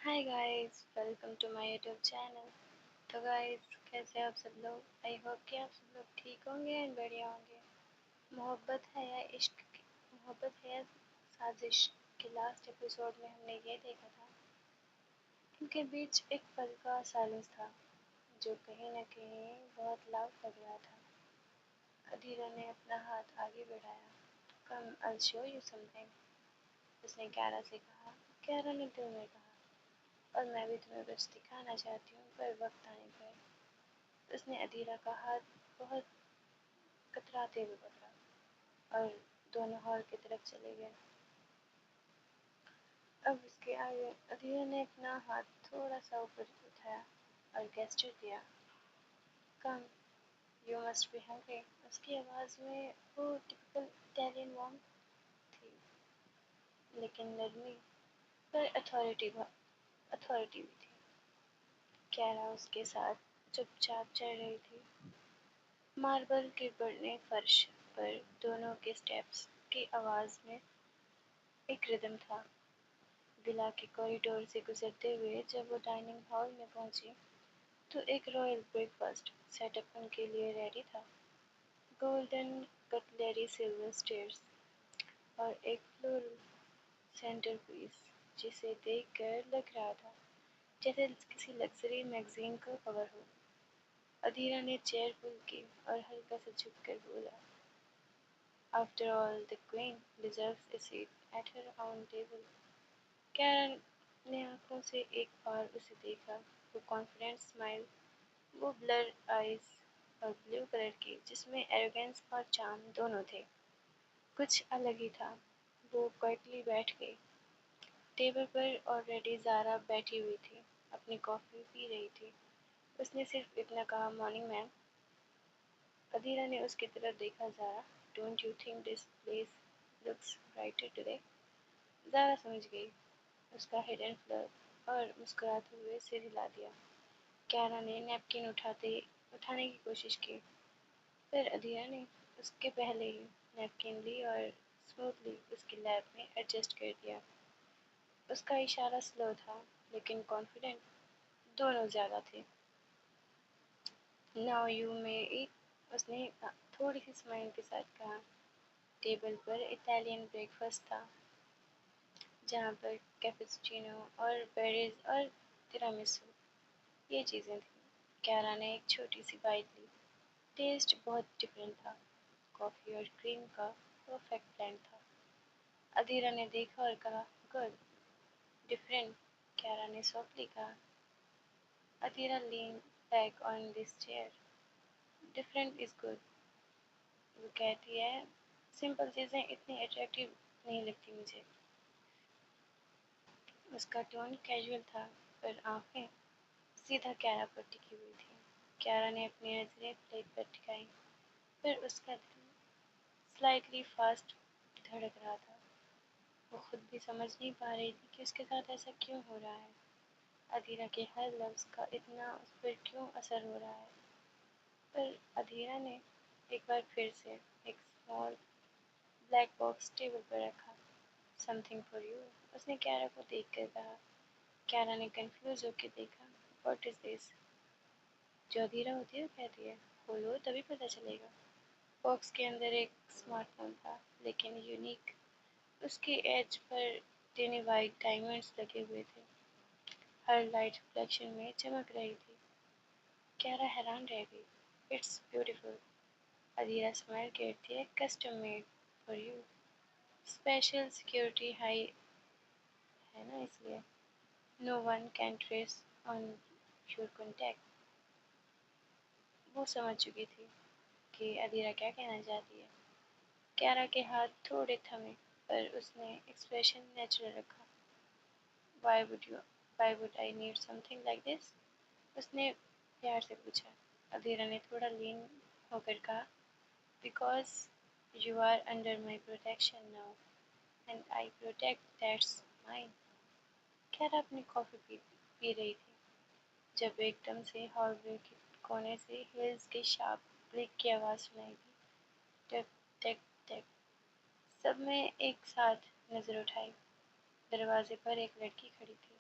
Hi guys, welcome to my YouTube channel. तो guys, कैसे आप सब लोग? आई होप कि आप सब लोग ठीक होंगे एंड बढ़िया होंगे। मोहब्बत है या इश्क की मोहब्बत है या साजिश के लास्ट एपिसोड में हमने ये देखा था। इनके बीच एक पल का साइलेंस था जो कहीं न कहीं बहुत लाउड लग रहा था। अधीरा ने अपना हाथ आगे बढ़ाया। कम, आई शो यू समथिंग, उसने क्यारा से कहा। क्यारा ने दिल में कहा, और मैं भी तुम्हें बस दिखाना चाहती हूँ, पर वक्त आने पर। उसने अधीरा का हाथ बहुत कतराते हुए पकड़ा और दोनों हॉल की तरफ चले गए। अब उसके आगे अधीरा ने अपना हाथ थोड़ा सा ऊपर उठाया और गेस्चर दिया। कम, यू मस्ट बी हंग्री। उसकी आवाज़ में वो टिपिकल इटालियन वार्मथ थी, लेकिन नरमी पर अथॉरिटी भी थी। क्यारा उसके साथ चुपचाप चल रही थी। मार्बल के बढ़ने फर्श पर दोनों के स्टेप्स की आवाज़ में एक रिदम था। विला के कॉरिडोर से गुजरते हुए जब वो डाइनिंग हॉल में पहुंची, तो एक रॉयल ब्रेकफास्ट सेटअप उनके लिए रेडी था। गोल्डन कटलरी, सिल्वर स्टेयर्स और एक फ्लोरल सेंटरपीस जिसे देखकर लग रहा था जैसे किसी लग्जरी मैगजीन का कवर हो। अधीरा ने चेयर पुल की और हल्का सा झुककर बोला, After all, the queen deserves a seat at her own table. Karen ने आंखों से एक बार उसे देखा। वो कॉन्फिडेंट स्माइल, वो ब्लर आईज और ब्लू कलर की जिसमें एरोगेंस और चार्म दोनों थे, कुछ अलग ही था। वो क्वाइटली बैठ गई। टेबल पर ऑलरेडी ज़ारा बैठी हुई थी, अपनी कॉफ़ी पी रही थी। उसने सिर्फ इतना कहा, मॉर्निंग मैम। अधीरा ने उसकी तरफ देखा। Zara, don't you think this place looks brighter today? Zara समझ गई उसका हिडन फ्लर्ट और मुस्कुराते हुए सिर हिला दिया। क्यारा ने नैपकिन उठाने की कोशिश की, फिर अधीरा ने उसके पहले ही नैपकिन ली और स्मूथली उसकी लैप में एडजस्ट कर दिया। उसका इशारा स्लो था, लेकिन कॉन्फिडेंट दोनों ज़्यादा थे। नाउ यू मे ईट, उसने थोड़ी सी स्माइल के साथ कहा। टेबल पर इटालियन ब्रेकफास्ट था, जहाँ पर कैपेचिनो और बेरीज और तिरामिसू ये चीज़ें थीं। क्यारा ने एक छोटी सी बाइट ली। टेस्ट बहुत डिफरेंट था। कॉफ़ी और क्रीम का परफेक्ट ब्लेंड था। अधीरा ने देखा और कहा, गुड। डिफरेंट, क्यारा ने सॉफ्टली कहा। Adhira lean back on this chair. Different is good, वो कहती है। सिंपल चीज़ें इतनी अट्रैक्टिव नहीं लगती मुझे। उसका टोन कैजुअल था, पर आंखें सीधा क्यारा पर टिकी हुई थी। क्यारा ने अपनी नज़रें प्लेट पर टिकाई, फिर उसका दिल स्लाइटली फास्ट धड़क रहा था। वो खुद भी समझ नहीं पा रही थी कि उसके साथ ऐसा क्यों हो रहा है। अधीरा के हर लफ्ज़ का इतना उस पर क्यों असर हो रहा है। पर अधीरा ने एक बार फिर से एक स्मॉल ब्लैक बॉक्स टेबल पर रखा। समथिंग फॉर यू, उसने क्यारा को देख कर कहा। क्यारा ने कंफ्यूज होकर देखा। What is this? जो अधीरा होती है कहती है, खोलो तभी पता चलेगा। बॉक्स के अंदर एक स्मार्टफोन था, लेकिन यूनिक। उसके as per Teni white diamonds लगे हुए थे, हर लाइट रिफ्लेक्शन में चमक रही थी। क्यारा हैरान रह गई। इट्स ब्यूटीफुल, अधीरा स्माइल करती है। Custom made for you, special security high है ना, इसलिए no one can trace on your contact. वो समझ चुकी थी कि अधीरा क्या कहना चाहती है। क्यारा के हाथ थोड़े थमे, पर उसने एक्सप्रेशन नेचुरल रखा। Why would you why would I need something like this? उसने प्यार से पूछा। अधीरा ने थोड़ा लीन होकर कहा, Because you are under my protection now and I protect that's mine. खैर अपनी कॉफ़ी पी रही थी जब एकदम से हॉलवे के कोने से हील्स के शार्प क्लिक की आवाज़ सुनाई दी। टक टक टक। सबने एक साथ नज़र उठाई। दरवाजे पर एक लड़की खड़ी थी।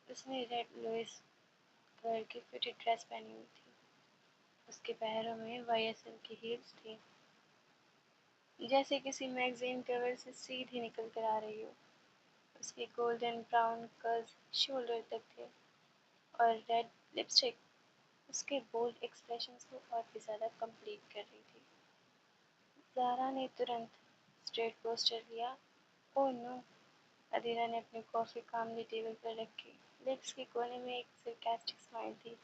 اس نے ریڈ لوئس کلر کی فٹڈ ڈریس پہنی ہوئی تھی۔ اس کے پیروں میں وائی ایس ایل کی ہیلز تھی، جیسے کسی میگزین کور سے سیدھی نکل کر آ رہی ہو۔ اس کے گولڈن براؤن کرلز شولڈر تک تھے، اور ریڈ لپسٹک اس کے بولڈ ایکسپریشنز کو اور بھی زیادہ کمپلیٹ کر رہی تھی۔ زارا نے ترنت اسٹریٹ پوسٹر لیا۔ اوہ نو! ادھیرا نے اپنی کافی کاملی ٹیبل پر رکھی۔ لپس کے کونے میں ایک سرکاسٹک اسمائل تھی۔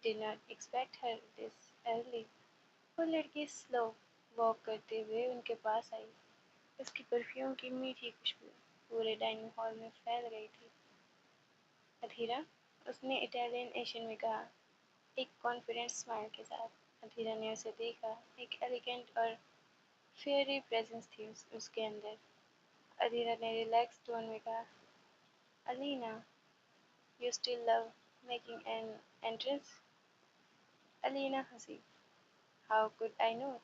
Did not expect Hare this early. وہ لڑکی سلو واک کرتے ہوئے ان کے پاس آئی۔ اس کی پرفیوم کی میٹھی خوشبو پورے ڈائننگ ہال میں پھیل گئی تھی۔ ادھیرا، اس نے اٹیلین ایشین میں کہا، ایک کانفیڈنٹ اسمائل کے ساتھ۔ ادھیرا نے اسے دیکھا۔ ایک ایلیگنٹ اور فیئری پریزنس تھی اس کے اندر۔ ادھیرا نے ریلیکس ٹون میں کہا، Alina, you still love making an entrance? Alina ہنسی۔ How could I know?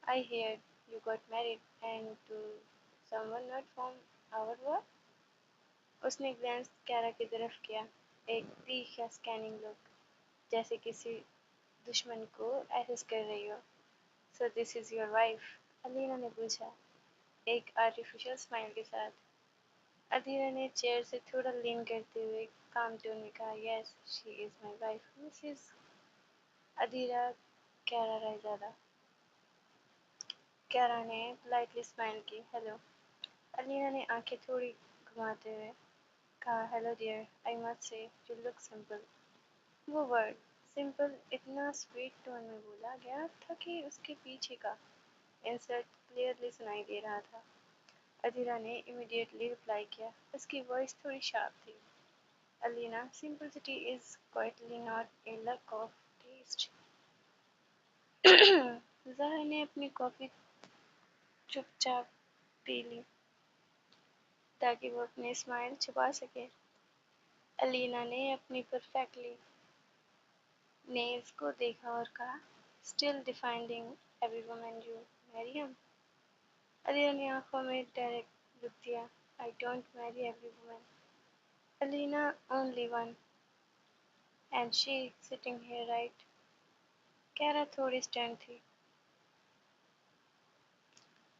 I heard you got married and to someone not from our work. اس نے گلانس کیرا کی طرف کیا، ایک تیکھا سکیننگ لک، جیسے کسی دشمن کو ایسس کر رہی ہو۔ So this is your wife؟ الینا نے پوچھا، ایک آرٹیفیشل اسمائل کے ساتھ۔ ادھیرا نے چیئر سے تھوڑا لین کرتے ہوئے کام ٹون میں کہا، یس شی از my wife Mrs ادھیرا کیرا Raizada. Kiara نے پلائٹلی اسمائل کی، ہیلو۔ الینا نے آنکھیں تھوڑی گھماتے ہوئے کہا، hello dear, I must say you look simple. وہ ورڈ سمپل اتنا سویٹ ٹون میں بولا گیا تھا کہ اس کے پیچھے کا انسلٹ کلیئرلی سنائی دے رہا تھا۔ ادھیرا نے امیڈیٹلی رپلائی کیا، اس کی وائس تھوڑی شارپ تھی، الینا، simplicity is quietly not a lack of taste۔ ظاہر نے اپنی کافی چپ چاپ پی لی تاکہ وہ اپنی اسمائل چھپا سکے۔ الینا نے اپنی پرفیکٹلی نیلز کو دیکھا اور کہا، still defending every woman you marry hmm? Alina نے آنکھوں میں ڈائریکٹ لک دیا، I don't marry every woman, Alina only one, and she sitting here right. Kiara تھوڑی اسٹرن تھی۔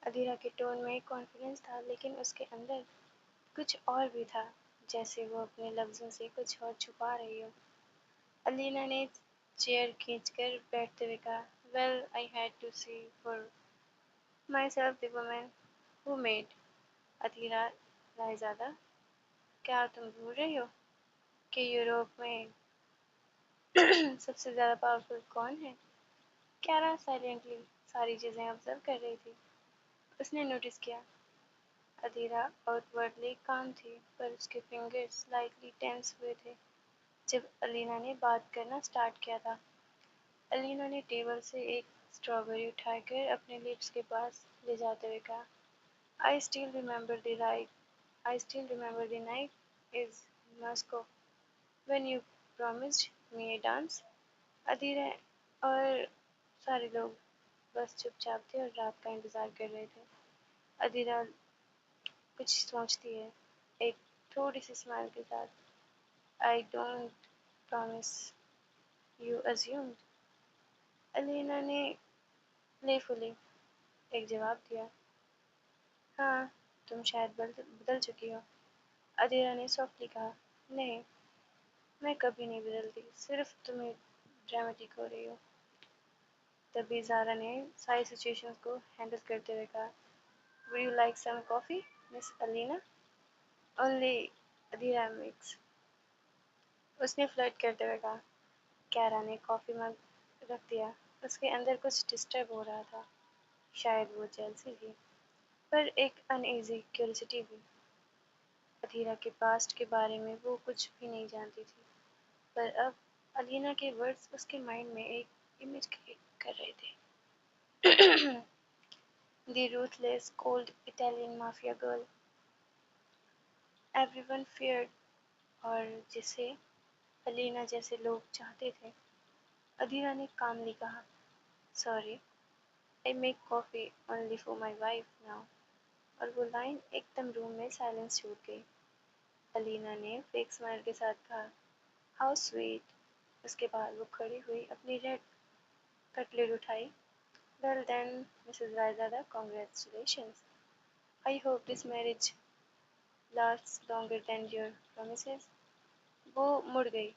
ادھیرا کے ٹون میں کانفیڈنس تھا، لیکن اس کے اندر کچھ اور بھی تھا، جیسے وہ اپنے لفظوں سے کچھ اور چھپا رہی ہو۔ الینا نے چیئر کھینچ کر بیٹھتے ہوئے کہا، well I had to see for myself the woman who made. Adhira Raizada, کیا تم بھول رہی ہو کہ یورپ میں سب سے زیادہ پاورفل کون ہے؟ کیرا سائلنٹلی ساری چیزیں آبزرو کر رہی تھی۔ اس نے نوٹس کیا، ادھیرا آؤٹ ورڈلی کام تھی، پر اس کے فنگرز سلائٹلی ٹینس ہوئے تھے جب الینا نے بات کرنا سٹارٹ کیا تھا۔ الینا نے ٹیبل سے ایک اسٹرابیری اٹھا کر اپنے لپس کے پاس لے جاتے ہوئے کہا، I still remember the ride. I still remember the night is Moscow when you promised me a dance. ادھیرا اور سارے لوگ بس چپ چاپ تھے اور رات کا انتظار کر رہے تھے۔ ادھیرا کچھ سوچتی ہے، ایک تھوڑی سی اسمائل کے ساتھ، I don't promise you assumed۔ الینا نے پلے فلی ایک جواب دیا، ہاں تم شاید بدل چکی ہو۔ ادھیرا نے سافٹلی کہا، نہیں میں کبھی نہیں بدلتی، صرف تمہیں ڈرامیٹک ہو رہی ہو۔ تبھی زارا نے ساری سچویشن کو ہینڈل کرتے ہوئے کہا، would you like some coffee miss Alina? only Adhira مکس، اس نے فلرٹ کرتے ہوئے کہا۔ کیرا نے کافی مگ رکھ دیا، اس کے اندر کچھ ڈسٹرب ہو رہا تھا، شاید وہ جیلسی تھی، پر ایک ان ایزی کیوریوسٹی بھی۔ ادھیرا کے پاسٹ کے بارے میں وہ کچھ بھی نہیں جانتی تھی، پر اب الینا کے ورڈز اس کے مائنڈ میں ایک امیج کریٹ کر رہے تھے۔ The ruthless cold Italian mafia girl everyone feared, اور جسے الینا جیسے لوگ چاہتے تھے۔ ادھیرا نے کاملی کہا، sorry I make coffee only for my wife now, اور وہ لائن ایک دم روم میں سائلنس چھوٹ گئی۔ अलीना ने फेक स्माइल के साथ कहा। How sweet. उसके बाद वो खड़ी हुई अपनी रेड कटलेट उठाई। Well then Mrs Raizada, congratulations. I hope this marriage lasts longer than your promises। वो मुड़ गई।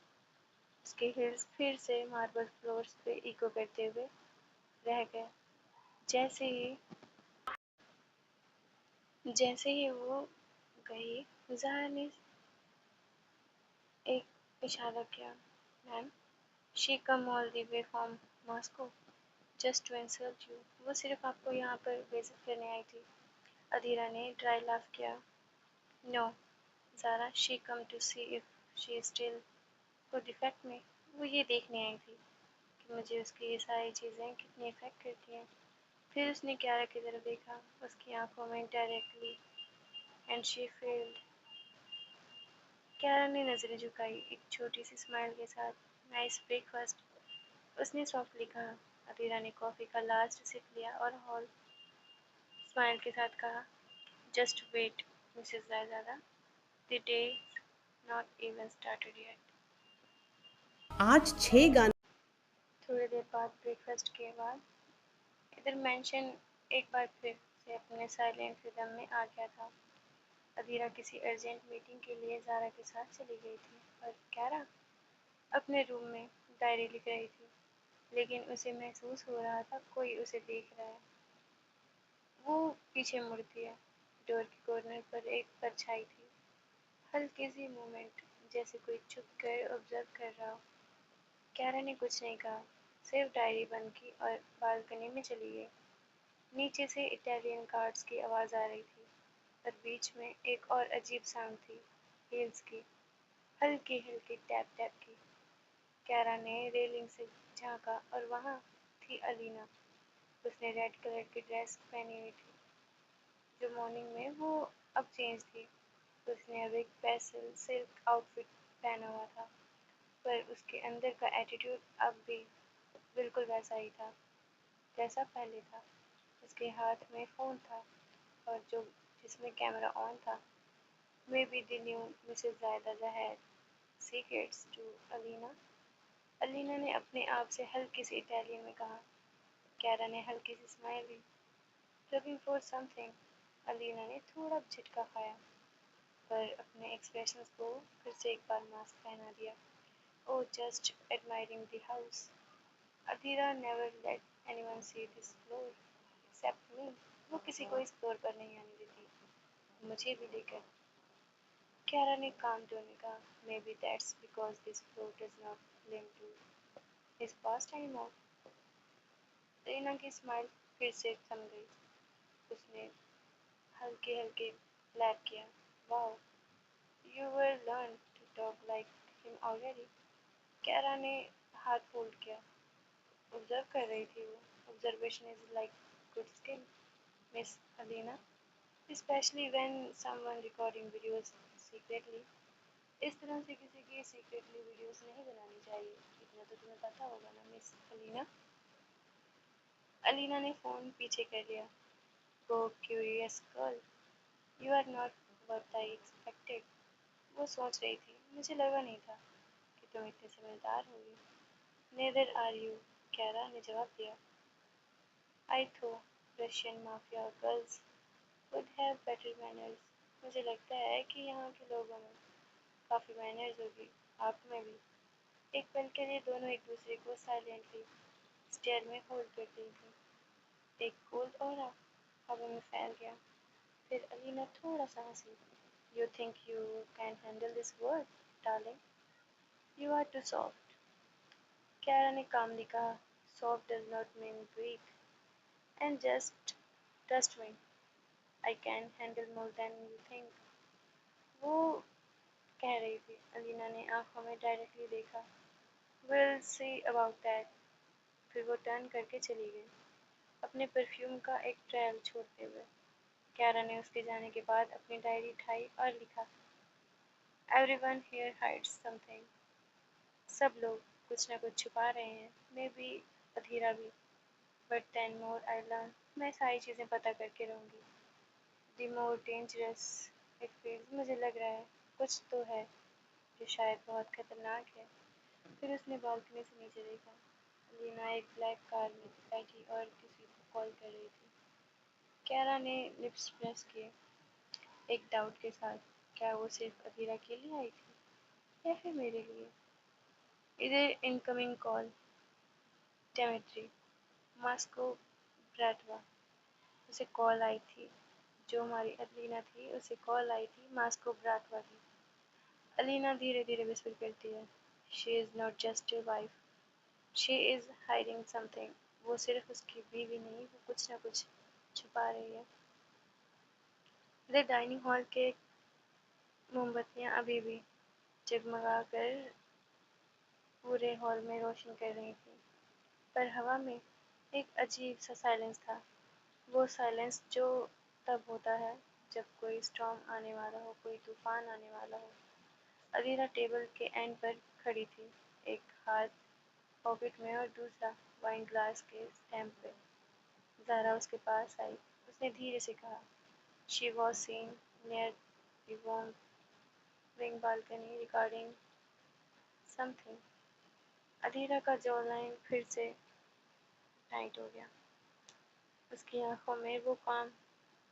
उसके हील्स फिर से मार्बल फ्लोर्स पे इको करते हुए रह गए। जैसे ही वो गई, ज़ारा ने एक इशारा किया। Ma'am, she come all the way from Moscow just to insult you. वो सिर्फ आपको यहाँ पर विजिट करने आई थी। अधीरा ने ड्राई लाफ किया। No Zara, she come to see if she still could affect me. वो ये देखने आई थी कि मुझे उसकी ये सारी चीज़ें कितनी इफेक्ट करती हैं। फिर उसने क्यारा की तरफ देखा। उसकी आंखों में डायरेक्टली एंड शी फील्ड। क्यारा ने नज़रें झुकाई, एक छोटी सी स्माइल के साथ। नाइस ब्रेकफास्ट, उसने सॉफ्टली कहा। अधीरा ने कॉफ़ी का लास्ट सिप लिया और हॉल स्माइल के साथ कहा, just wait Mrs Raizada, the day not even started yet. आज 6 गाने। थोड़ी देर बाद ब्रेकफास्ट के बाद इधर मेंशन एक बार फिर से अपने साइलेंट रिदम में आ गया था। अधीरा किसी अर्जेंट मीटिंग के लिए ज़ारा के साथ चली गई थी और क्यारा अपने रूम में डायरी लिख रही थी, लेकिन उसे महसूस हो रहा था कोई उसे देख रहा है। वो पीछे मुड़ती है। डोर के कॉर्नर पर एक परछाई थी, हल्की सी मूवमेंट, जैसे कोई छुप कर ऑब्जर्व कर रहा हो। क्यारा ने कुछ नहीं कहा, सिर्फ डायरी बंद की और बालकनी में चली गई। नीचे से इटालियन कार्ड्स की आवाज़ आ रही थी और बीच में एक और अजीब साउंड थी, हील्स की, हल्की हल्की टैप टैप की। क्यारा ने रेलिंग से झांका और वहाँ थी अलीना। उसने रेड कलर की ड्रेस पहनी हुई थी, जो मॉर्निंग में वो अब चेंज थी। उसने अब एक पेस्टल सिल्क आउटफिट पहना हुआ था, पर उसके अंदर का एटीट्यूड अब भी बिल्कुल वैसा ही था जैसा पहले था। उसके हाथ में फ़ोन था और जो जिसमें कैमरा ऑन था। Maybe the new Mrs Zaida had secrets to Alina. Alina ने अपने आप से हल्की सी इटालियन में कहा। कैरा ने हल्की सी स्माइल दी। Looking for something. अलीना ने थोड़ा झटका खाया, पर अपने एक्सप्रेशंस को फिर से एक बार मास्क पहना दिया। Oh, just admiring the house. Adhira never let anyone see this floor except me. वो किसी को इस फ्लोर पर नहीं आने देती, मुझे भी लेकर। क्यारा ने काम टोन में कहा, maybe that's because this floor does not link to his past anymore. Reena की स्माइल फिर से थम गई। उसने हल्के हल्के लैप किया। Wow, you were learn to talk like him already. Kaira ने हाथ फोल्ड किया। ऑब्जर्व कर रही थी वो। Observation is like good skill, miss Alina, specially when someone recording videos secretly. इस तरह से किसी की सीक्रेटली वीडियोस नहीं बनानी चाहिए, इतना तो तुम्हें पता होगा ना मिस अलीना। अलीना ने फ़ोन पीछे कर लिया। Go curious girl, you are not what I expected. वो सोच रही थी, मुझे लगा नहीं था कि तुम इतनी समझदार होगी। नेदर आर यू, कैरा ने जवाब दिया। आई थो Russian mafia girls would have better manners. मुझे लगता है कि यहाँ के लोगों में काफ़ी मैनर्स होगी, आप में भी। एक पल के लिए दोनों एक दूसरे को साइलेंटली स्टेयर में होल्ड कर रही थी। एक कोल्ड ऑरा हवा में फैल गया। फिर अलीना थोड़ा सा हंसी। You think you can handle this word darling, you are too soft. Kaira ने कामली कहा, soft does not mean weak, and just trust me, I can handle more than you think. वो कह रही थी। अलीना ने आंखों में डायरेक्टली देखा। Will see about that. फिर वो टर्न करके चली गई, अपने परफ्यूम का एक ट्रायल छोड़ते हुए। कैरा ने उसके जाने के बाद अपनी डायरी उठाई और लिखा, एवरीवन हियर हाइड्स समथिंग। सब लोग कुछ न कुछ छुपा रहे हैं, मे बी अधीरा भी। But then more I learn, मैं सारी चीज़ें पता करके रहूँगी। The more dangerous it feels, मुझे लग रहा है کچھ تو ہے جو شاید بہت خطرناک ہے۔ پھر اس نے بالکنی سے نیچے دیکھا۔ لینا ایک بلیک کار میں بیٹھی اور کسی کو کال کر رہی تھی۔ کیرا نے لپس پریس کیے، ایک ڈاؤٹ کے ساتھ۔ کیا وہ صرف ادھیرا کے لیے آئی تھی یا پھر میرے لیے؟ ادھر انکمنگ کال، ڈیمیٹری، ماسکو براتوا۔ اسے کال آئی تھی۔ جو ہماری الینا تھی اسے کال آئی تھی ماسکو براتوا کی۔ الینا دھیرے دھیرے وسپر کرتی ہے، she is not just your wife, she is hiding something. وہ صرف اس کی بیوی نہیں، وہ کچھ نہ کچھ چھپا رہی ہے۔ ادھر ڈائننگ ہال کے موم بتیاں ابھی بھی جگمگا کر پورے ہال میں روشن کر رہی تھیں، پر ہوا میں ایک عجیب سا سائلنس تھا، وہ سائلنس جو تب ہوتا ہے جب کوئی اسٹارم آنے والا ہو، کوئی طوفان آنے والا ہو۔ ادھیرا ٹیبل کے اینڈ پر کھڑی تھی، ایک ہاتھ پاکٹ میں اور دوسرا وائن گلاس کے اسٹیمپ پہ۔ زارا اس کے پاس آئی۔ اس نے دھیرے سے کہا، she was seen near the wing balcony recording something. Adhira کا جو لائن پھر سے ٹائٹ ہو گیا۔ اس کی آنکھوں میں وہ کام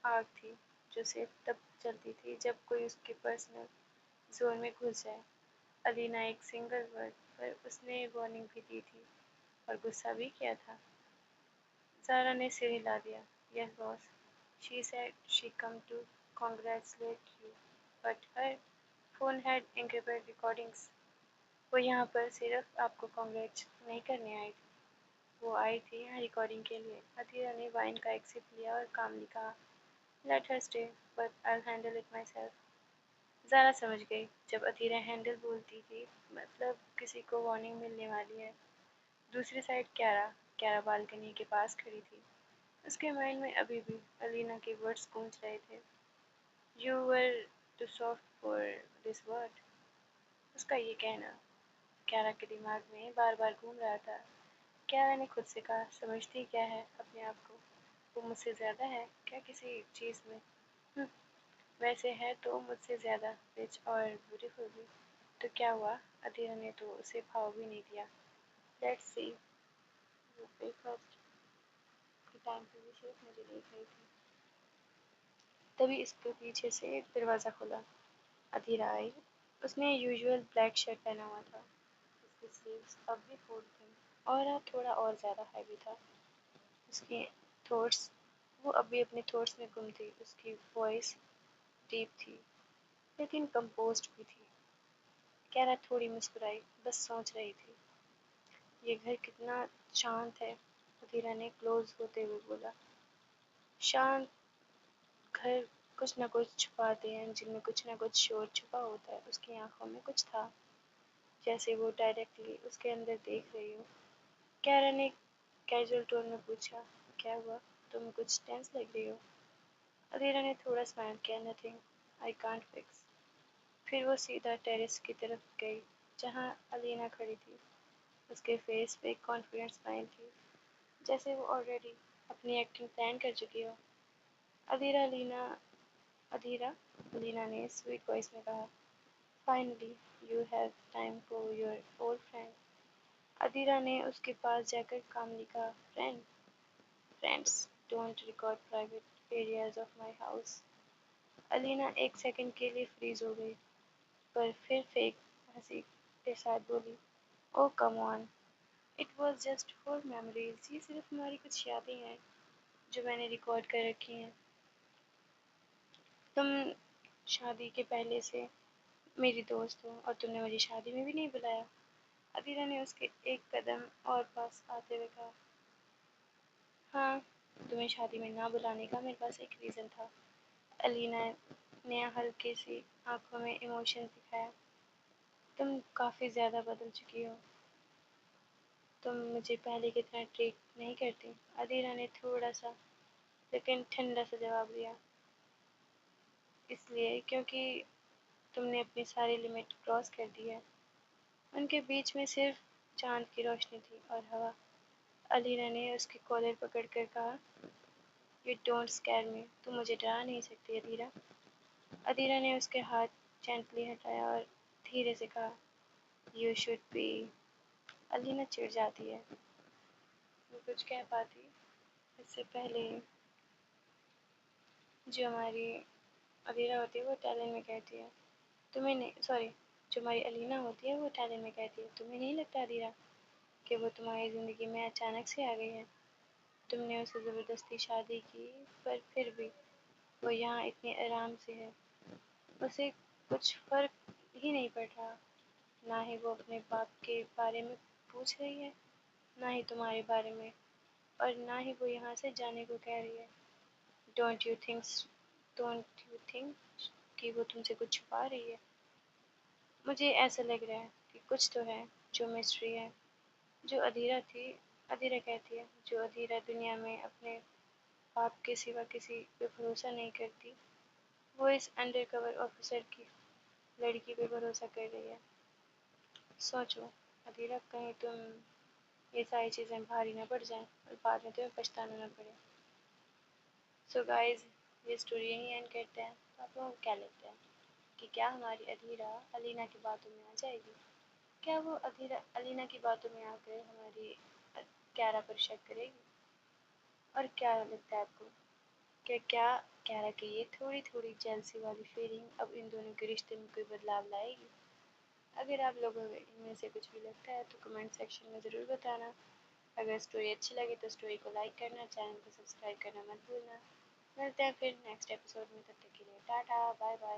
آگ تھی جو صرف تب چلتی تھی جب کوئی اس کے پرسنل زون میں گھس جائے۔ الینا ایک سنگل ورڈ پر اس نے وارننگ بھی دی تھی اور غصہ بھی کیا تھا۔ زارا نے سر ہلا دیا۔ Yes boss, she said she come to congratulate you but her phone had encrypt recordings. وہ یہاں پر صرف آپ کو کنگریچ نہیں کرنے آئی تھی، وہ آئی تھی یہاں ریکارڈنگ کے لیے۔ ادھیرا نے وائن کا ایک سپ لیا اور کاملی کہا، let her stay but I handle it myself. Zara سمجھ گئی، جب ادھیرا ہینڈل بولتی تھی مطلب کسی کو وارننگ ملنے والی ہے۔ دوسری سائڈ کیرا بالکنی کے پاس کھڑی تھی۔ اس کے مائنڈ میں ابھی بھی الینا کے ورڈز گونج رہے تھے، you were too soft for this word. اس کا یہ کہنا کیرا کے دماغ میں بار بار گھوم رہا تھا۔ کیرا نے خود سے کہا، سمجھتی کیا ہے اپنے آپ کو؟ وہ مجھ سے زیادہ ہے کیا کسی چیز میں؟ ویسے ہے تو مجھ سے زیادہ رچ اور بیوٹیفل بھی۔ تو کیا ہوا؟ ادھیرا نے تو اسے بھاؤ بھی نہیں دیا۔ Let's see. وہ بریک فاسٹ کے ٹائم پہ بھی صرف مجھے دیکھ رہی تھی۔ تبھی اس کے پیچھے سے ایک دروازہ کھلا۔ ادھیرا آئی۔ اس نے یوزول بلیک شرٹ پہنا ہوا تھا، اس کی سلیوز اب بھی فول تھیں، اور تھوڑا اور زیادہ ہیوی تھا۔ اس کی تھوٹس، وہ اب بھی اپنے تھوٹس میں گم تھی۔ اس کی وائس ڈیپ تھی لیکن کمپوزڈ بھی تھی۔ کیرا تھوڑی مسکرائی، بس سوچ رہی تھی، یہ گھر کتنا شانت ہے۔ ادھیرا نے کلوز ہوتے ہوئے بولا، شانت گھر کچھ نہ کچھ چھپاتے ہیں، جن میں کچھ نہ کچھ شور چھپا ہوتا ہے۔ اس کی آنکھوں میں کچھ تھا، جیسے وہ ڈائریکٹلی اس کے اندر دیکھ رہی ہو۔ کیرا نے کیجول ٹون میں پوچھا، کیا ہوا؟ تم کچھ ٹینس لگ رہی ہو؟ ادھیرا نے تھوڑا اسمائل کیا، نتھنگ، آئی کانٹ فکس۔ پھر وہ سیدھا ٹیرس کی طرف گئی جہاں الینا کھڑی تھی۔ اس کے فیس پہ ایک کانفیڈنٹ اسمائل تھی، جیسے وہ آلریڈی اپنی ایکٹنگ پلان کر چکی ہو۔ ادھیرا، الینا نے سویٹ وائس میں کہا، finally you have time for your old friend. Adhira نے اس کے پاس جا کر کاملی کہا، friends don't record private areas of my house. Alina ایک سیکنڈ کے لیے فریز ہو گئی، پر پھر فیک ہنسی کے ساتھ بولی، oh come on, it was just for memories. یہ صرف ہماری کچھ یادیں ہیں جو میں نے ریکارڈ کر رکھی ہیں۔ تم شادی کے پہلے سے میری دوست ہو اور تم نے مجھے شادی میں بھی نہیں بلایا۔ ادھیرا نے اس کے ایک قدم اور پاس آتے ہوئے کہا، ہاں، تمہیں شادی میں نہ بلانے کا میرے پاس ایک ریزن تھا۔ الینا نے ہلکے سی آنکھوں میں ایموشن دکھایا، تم کافی زیادہ بدل چکی ہو، تم مجھے پہلے کی طرح ٹریٹ نہیں کرتی۔ ادھیرا نے تھوڑا سا لیکن ٹھنڈا سا جواب دیا، اس لیے کیونکہ تم نے اپنی ساری لمٹ کراس کر دی ہے۔ ان کے بیچ میں صرف چاند کی روشنی تھی اور ہوا۔ الینا نے اس کی کالر پکڑ کر کہا، یو ڈونٹ اسکیر می، تم مجھے ڈرا نہیں سکتی ادھیرا۔ ادھیرا نے اس کے ہاتھ जेंटली हटाया और धीरे से कहा, यू शुड बी। अलीना चिढ़ जाती है। वो कुछ कह पाती इससे पहले जो हमारी अदीरा होती है वो इटालियन में कहती है, तुम्हें नहीं, सॉरी, जो हमारी अलीना होती है वो इटालियन में कहती है, तुम्हें नहीं लगता अदीरा कि वो तुम्हारी ज़िंदगी में अचानक से आ गई है? तुमने उससे ज़बरदस्ती शादी की, पर फिर भी वो यहाँ इतने आराम से है। उसे कुछ फ़र्क ही नहीं पड़ रहा। ना ही वो अपने बाप के बारे में पूछ रही है, ना ही तुम्हारे बारे में, और ना ही वो यहाँ से जाने को कह रही है। Don't you think don't you think कि वो तुमसे कुछ छुपा रही है? मुझे ऐसा लग रहा है कि कुछ तो है जो मिस्ट्री है। जो अधीरा थी, अधीरा कहती है, जो अधीरा दुनिया में अपने बाप के सिवा किसी पे भरोसा नहीं करती, वो इस अंडर कवर ऑफिसर की लड़की पे भरोसा कर रही है। सोचो अधीरा, कहीं तुम ये सारी चीज़ें भारी ना पड़ जाएं और बाद में तुम्हें पछताना ना पड़े। सो गाइस, ये स्टोरी यहीं एंड करते हैं। तो आप लोगों को क्या लगता है कि क्या हमारी अधीरा अलीना की बातों में आ जाएगी? क्या वो अधीरा अलीना की बातों में आकर हमारी क्यारा पर शक करेगी? और क्या लगता है आपको, क्या क्यारा की ये थोड़ी थोड़ी जेलसी वाली फीलिंग अब इन दोनों के रिश्ते में कोई बदलाव लाएगी? अगर आप लोगों को इनमें से कुछ भी लगता है तो कमेंट सेक्शन में ज़रूर बताना। अगर स्टोरी अच्छी लगी तो स्टोरी को लाइक करना, चैनल को सब्सक्राइब करना मत भूलना। मिलते हैं फिर नेक्स्ट एपिसोड में, तब तक के लिए टाटा बाय बाय।